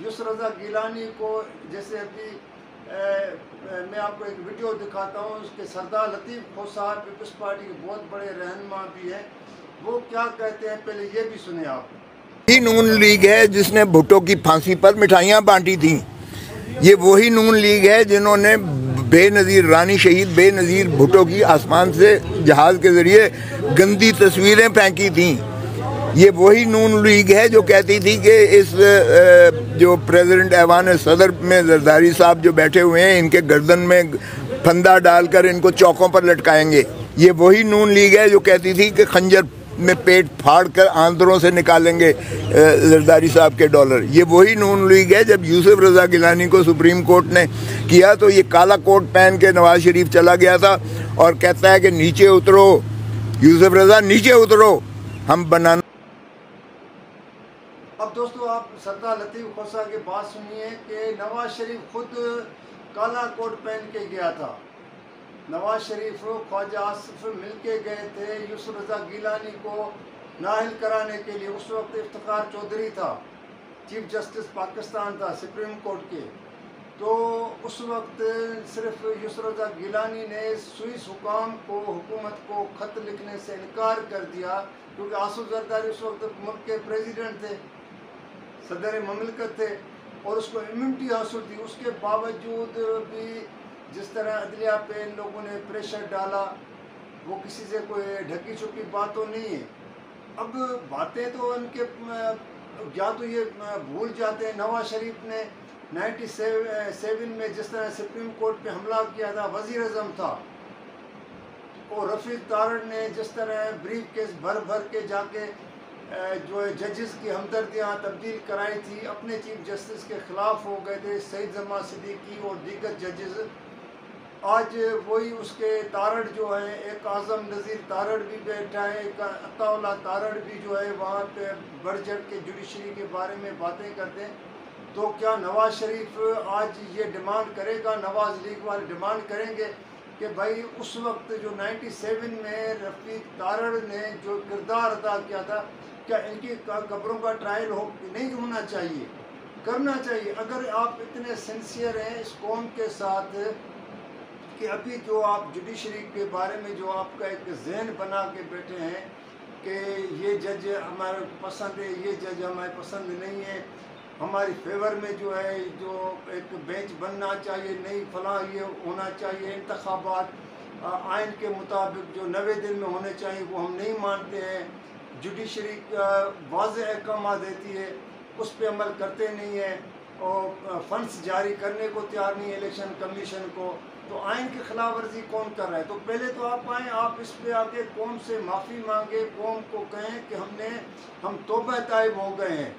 یسر رضا گیلانی کو جیسے ابھی میں آپ کو ایک ویڈیو دکھاتا ہوں، اس کے سردار لطیف کھوسار پیپلز پارٹی کے بہت بڑے رہنما بھی ہیں، وہ کیا کہتے ہیں پہلے یہ بھی سنیں آپ۔ یہ نون لیگ ہے جس نے بھٹو کی پھانسی پر مٹھائیاں بانٹی تھیں، یہ وہی نون لیگ ہے جنہوں نے بے نظیر رانی شہید بے نظیر بھٹو کی آسمان سے جہاز کے ذریعے گندی تصویریں پھینکی تھیں، یہ وہی نون لیگ ہے جو کہتی تھی کہ اس جو پریزیڈنٹ ایوان صدر میں زرداری صاحب جو بیٹھے ہوئے ہیں ان کے گردن میں پھندا ڈال کر ان کو چوکوں پر لٹکائیں گے، یہ وہی نون لیگ ہے جو کہتی تھی کہ خنجر میں پیٹ پھاڑ کر آندروں سے نکالیں گے زرداری صاحب کے ڈالر، یہ وہی نون لیگ ہے۔ جب یوسف رضا گیلانی کو سپریم کورٹ نے کیا تو یہ کالا کوٹ پہن کے نواز شریف چلا گیا تھا اور کہتا ہے کہ نیچے اترو یوسف رضا، نیچے اترو، ہم بنانا۔ اب دوستو آپ سردار لطیف کھوسار کی بات سنیے کہ نواز شریف خود کالا کوٹ پہن کے گیا تھا، نواز شریف خواجہ آصف مل کے گئے تھے یسر رضا گیلانی کو نااہل کرانے کے لیے۔ اس وقت افتخار چودھری تھا، چیف جسٹس پاکستان تھا سپریم کورٹ کے، تو اس وقت صرف یسر رضا گیلانی نے سوئس حکام کو حکومت کو خط لکھنے سے انکار کر دیا، کیونکہ آصف زرداری اس وقت ملک کے پریزیڈنٹ تھے، صدر مملکت تھے اور اس کو امیونٹی حاصل تھی۔ اس کے باوجود بھی جس طرح عدلیہ پہ ان لوگوں نے پریشر ڈالا، وہ کسی سے کوئی ڈھکی چھپی بات تو نہیں ہے۔ اب باتیں تو ان کے یا تو یہ بھول جاتے ہیں، نواز شریف نے 97 میں جس طرح سپریم کورٹ پہ حملہ کیا تھا، وزیر اعظم تھا، اور رفیق تارڑ نے جس طرح بریف کیس بھر بھر کے جا کے جو ججز کی ہمدردیاں تبدیل کرائی تھی، اپنے چیف جسٹس کے خلاف ہو گئے تھے، سعید زماں صدیقی اور دیگر ججز، آج وہی اس کے تارڑ جو ہے، ایک اعظم نذیر تارڑ بھی بیٹھا ہے، ایک عطا اللہ تارڑ بھی جو ہے وہاں پہ بڑھ چڑھ کے جوڈیشری کے بارے میں باتیں کرتے ہیں۔ تو کیا نواز شریف آج یہ ڈیمانڈ کرے گا، نواز لیگ والے ڈیمانڈ کریں گے کہ بھائی اس وقت جو 97 میں رفیق تارڑ نے جو کردار ادا کیا تھا، کیا ان کی قبروں کا ٹرائل نہیں ہونا چاہیے؟ کرنا چاہیے۔ اگر آپ اتنے سنسیئر ہیں اس قوم کے ساتھ کہ ابھی جو آپ جوڈیشری کے بارے میں جو آپ کا ایک ذہن بنا کے بیٹھے ہیں کہ یہ جج ہمارے پسند ہے، یہ جج ہمارے پسند نہیں ہے، ہماری فیور میں جو ہے جو ایک بینچ بننا چاہیے، نہیں فلاں یہ ہونا چاہیے، انتخابات آئین کے مطابق جو 90 دن میں ہونے چاہیے وہ ہم نہیں مانتے ہیں، جوڈیشری واضح احکامات دیتی ہے اس پہ عمل کرتے نہیں ہیں، اور فنڈز جاری کرنے کو تیار نہیں ہے الیکشن کمیشن کو، تو آئین کی خلاف ورزی کون کر رہا ہے؟ تو پہلے تو آپ آئیں، آپ اس پہ آ کے قوم سے معافی مانگے، قوم کو کہیں کہ ہم توبہ طائب ہو گئے ہیں۔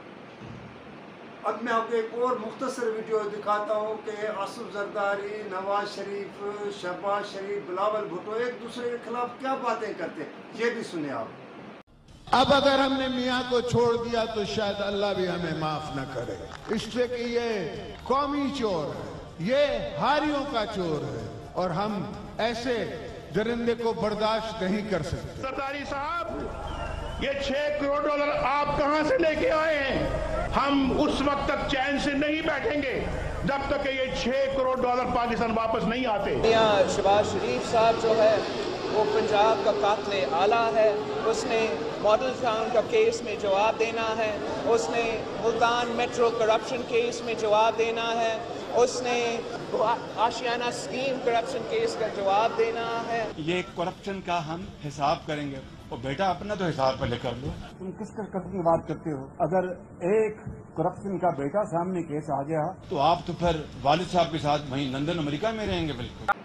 اب میں آپ کو ایک اور مختصر ویڈیو دکھاتا ہوں کہ آصف زرداری، نواز شریف، شہباز شریف، بلاول بھٹو ایک دوسرے کے خلاف کیا باتیں کرتے ہیں، یہ بھی سنیں آپ۔ اب اگر ہم نے میاں کو چھوڑ دیا تو شاید اللہ بھی ہمیں معاف نہ کرے، اس لیے کہ یہ قومی چور ہے، یہ ہاریوں کا چور ہے، اور ہم ایسے درندے کو برداشت نہیں کر سکتے۔ زرداری صاحب، یہ 6 کروڑ ڈالر آپ کہاں سے لے کے آئے ہیں؟ ہم اس وقت تک چین سے نہیں بیٹھیں گے جب تک کہ یہ 6 کروڑ ڈالر پاکستان واپس نہیں آتے۔ میاں شہباز شریف صاحب جو ہے وہ پنجاب کا قاتل اعلیٰ ہے، اس نے ماڈل ٹاؤن کا کیس میں جواب دینا ہے، اس نے ملتان میٹرو کرپشن کیس میں جواب دینا ہے، اس نے آشیانہ سکیم کرپشن کیس کا جواب دینا ہے۔ یہ کرپشن کا ہم حساب کریں گے، اور بیٹا اپنا تو حساب پہلے کر لو۔ تم کس قسم کی بات کرتے ہو؟ اگر ایک کرپشن کا بیٹا سامنے کیس آ گیا تو آپ تو پھر والد صاحب کے ساتھ وہیں لندن امریکہ میں رہیں گے۔ بالکل۔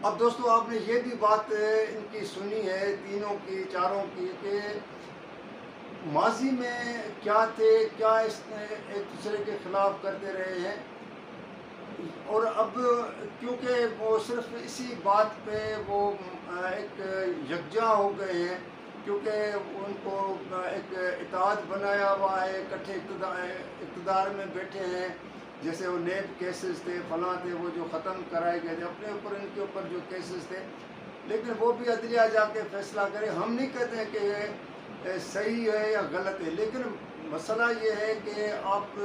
اب دوستو آپ نے یہ بھی بات ان کی سنی ہے، تینوں کی، چاروں کی، کہ ماضی میں کیا تھے، کیا اس ایک دوسرے کے خلاف کرتے رہے ہیں، اور اب کیونکہ وہ صرف اسی بات پہ وہ ایک یکجا ہو گئے ہیں، کیونکہ ان کو ایک اتحاد بنایا ہوا ہے، اکٹھے اقتدار میں بیٹھے ہیں، جیسے وہ نیب کیسز تھے، فلاں تھے، وہ جو ختم کرائے گئے تھے، اپنے اوپر ان کے اوپر جو کیسز تھے، لیکن وہ بھی عدلیہ جا کے فیصلہ کرے۔ ہم نہیں کہتے ہیں کہ یہ صحیح ہے یا غلط ہے، لیکن مسئلہ یہ ہے کہ آپ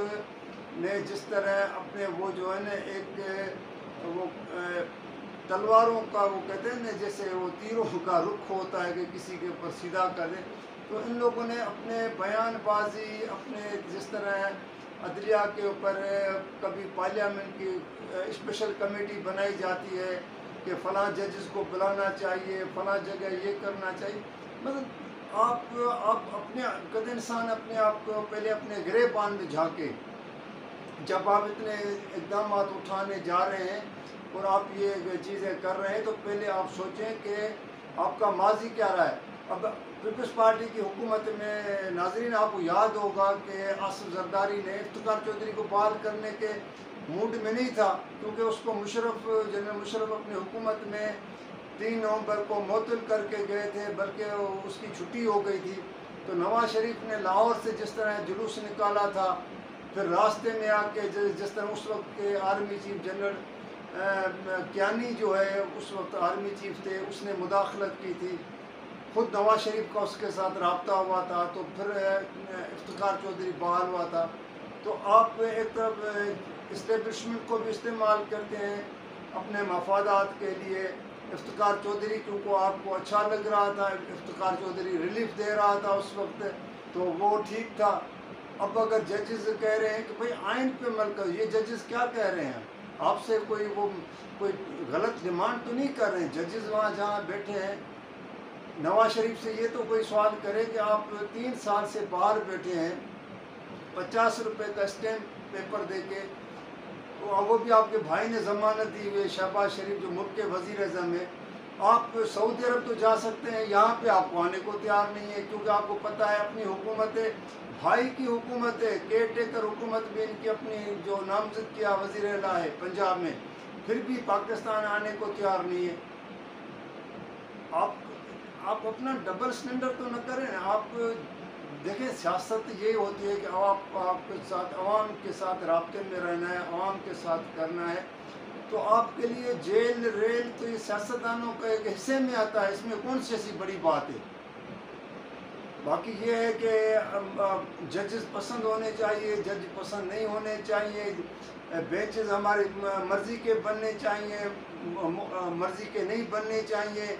نے جس طرح اپنے وہ جو ہے نا ایک وہ تلواروں کا وہ کہتے ہیں نا جیسے وہ تیروں کا رخ ہوتا ہے کہ کسی کے اوپر سیدھا کر دیں، تو ان لوگوں نے اپنے بیان بازی اپنے جس طرح عدلیہ کے اوپر کبھی پارلیمنٹ کی اسپیشل کمیٹی بنائی جاتی ہے کہ فلاں ججز کو بلانا چاہیے، فلاں جگہ یہ کرنا چاہیے، مطلب آپ اپنے قد انسان اپنے آپ کو پہلے اپنے گریبان میں جھانکے، جب آپ اتنے اقدامات اٹھانے جا رہے ہیں اور آپ یہ چیزیں کر رہے ہیں تو پہلے آپ سوچیں کہ آپ کا ماضی کیا رہا ہے۔ اب پیپلز پارٹی کی حکومت میں ناظرین آپ کو یاد ہوگا کہ آصف زرداری نے افتخار چودھری کو بحال کرنے کے موڈ میں نہیں تھا، کیونکہ اس کو جنرل مشرف اپنی حکومت میں 3 نومبر کو معطل کر کے گئے تھے، بلکہ اس کی چھٹی ہو گئی تھی۔ تو نواز شریف نے لاہور سے جس طرح جلوس نکالا تھا، پھر راستے میں آ کے جس طرح اس وقت کے آرمی چیف جنرل کیانی جو ہے اس وقت آرمی چیف تھے، اس نے مداخلت کی تھی، خود نواز شریف کا اس کے ساتھ رابطہ ہوا تھا، تو پھر افتخار چودھری بحال ہوا تھا۔ تو آپ ایک طرف اسٹیبلشمنٹ کو بھی استعمال کرتے ہیں اپنے مفادات کے لیے۔ افتخار چودھری کیونکہ آپ کو اچھا لگ رہا تھا، افتخار چودھری ریلیف دے رہا تھا اس وقت، تو وہ ٹھیک تھا۔ اب اگر ججز کہہ رہے ہیں کہ بھئی آئین پہ عمل کرو، یہ ججز کیا کہہ رہے ہیں؟ آپ سے کوئی غلط ڈیمانڈ تو نہیں کر رہے ہیں۔ ججز وہاں جہاں بیٹھے ہیں، نواز شریف سے یہ تو کوئی سوال کرے کہ آپ 3 سال سے باہر بیٹھے ہیں، 50 روپے کا اسٹیمپ پیپر دے کے، وہ بھی آپ کے بھائی نے ضمانت دی ہوئی، شہباز شریف جو ملک کے وزیر اعظم ہے۔ آپ سعودی عرب تو جا سکتے ہیں، یہاں پہ آپ کو آنے کو تیار نہیں ہے، کیونکہ آپ کو پتہ ہے اپنی حکومت ہے، بھائی کی حکومت ہے، کیئر ٹیکر حکومت بھی ان کی اپنی جو نامزد کیا وزیر اعلیٰ ہے پنجاب میں، پھر بھی پاکستان آنے کو تیار نہیں ہے۔ آپ اپنا ڈبل سٹینڈرڈ تو نہ کریں۔ آپ دیکھیں سیاست یہ ہوتی ہے کہ آپ کے ساتھ عوام کے ساتھ رابطے میں رہنا ہے، عوام کے ساتھ کرنا ہے، تو آپ کے لیے جیل ریل تو یہ سیاستدانوں کا ایک حصے میں آتا ہے، اس میں کون سی ایسی بڑی بات ہے۔ باقی یہ ہے کہ ججز پسند ہونے چاہیے، جج پسند نہیں ہونے چاہیے، بینچز ہماری مرضی کے بننے چاہیے، مرضی کے نہیں بننے چاہیے،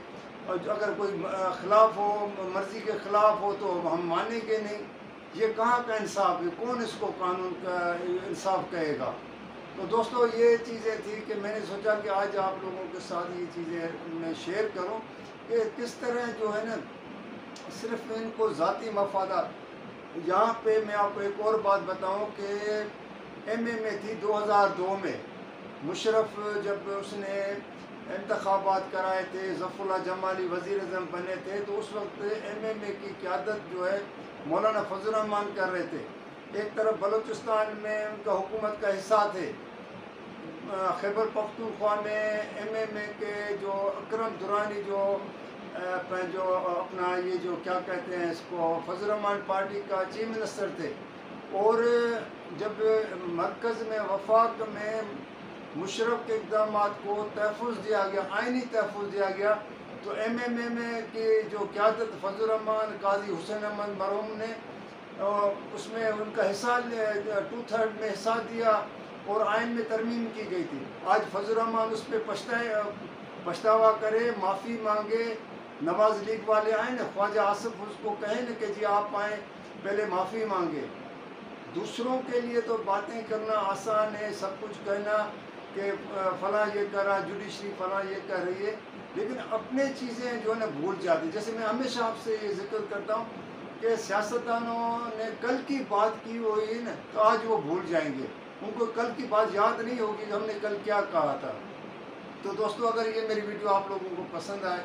اور اگر کوئی خلاف ہو، مرضی کے خلاف ہو تو ہم مانیں گے نہیں۔ یہ کہاں کا انصاف ہے؟ کون اس کو قانون کا انصاف کہے گا؟ تو دوستو یہ چیزیں تھی کہ میں نے سوچا کہ آج آپ لوگوں کے ساتھ یہ چیزیں میں شیئر کروں کہ کس طرح جو ہے نا صرف ان کو ذاتی مفادات۔ یہاں پہ میں آپ کو ایک اور بات بتاؤں کہ ایم اے میں تھی 2002 میں، مشرف جب اس نے انتخابات کرائے تھے، ظفر اللہ جمالی وزیر اعظم بنے تھے، تو اس وقت ایم ایم اے کی قیادت جو ہے مولانا فضل الرحمان کر رہے تھے۔ ایک طرف بلوچستان میں ان کا حکومت کا حصہ تھے، خیبر پختونخوا میں ایم ایم اے کے جو اکرم درانی جو اپنا یہ جو کیا کہتے ہیں اس کو فضل الرحمان پارٹی کا چیف منسٹر تھے، اور جب مرکز میں وفاق میں مشرف کے اقدامات کو تحفظ دیا گیا، آئینی تحفظ دیا گیا، تو ایم ایم اے میں کی جو قیادت فضل الرحمان قاضی حسین احمد مرحوم نے اس میں ان کا حصہ 2/3 میں حصہ دیا اور آئین میں ترمیم کی گئی تھی۔ آج فضل الرحمان اس پہ پچھتاوا کرے، معافی مانگے، نواز لیگ والے آئیں نا، خواجہ آصف اس کو کہیں نا کہ جی آپ آئیں پہلے معافی مانگے۔ دوسروں کے لیے تو باتیں کرنا آسان ہے، سب کچھ کہنا کہ فلاں یہ کر رہا، جوڈیشری فلاں یہ کر رہی ہے، لیکن اپنے چیزیں جو ہے نا بھول جاتی۔ جیسے میں ہمیشہ آپ سے یہ ذکر کرتا ہوں کہ سیاستدانوں نے کل کی بات کی ہوئی ہے نا، تو آج وہ بھول جائیں گے، ان کو کل کی بات یاد نہیں ہوگی کہ ہم نے کل کیا کہا تھا۔ تو دوستو اگر یہ میری ویڈیو آپ لوگوں کو پسند آئے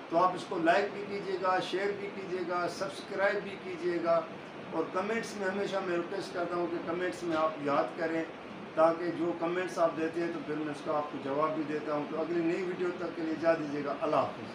تو آپ اس کو لائک بھی کیجیے گا، شیئر بھی کیجیے گا، سبسکرائب بھی کیجیے گا، اور کمنٹس میں ہمیشہ میں ریکویسٹ کرتا ہوں کہ کمنٹس میں آپ یاد کریں، تاکہ جو کمنٹس آپ دیتے ہیں تو پھر میں اس کا آپ کو جواب بھی دیتا ہوں۔ تو اگلی نئی ویڈیو تک کے لیے اجازت دیجیے گا۔ اللہ حافظ۔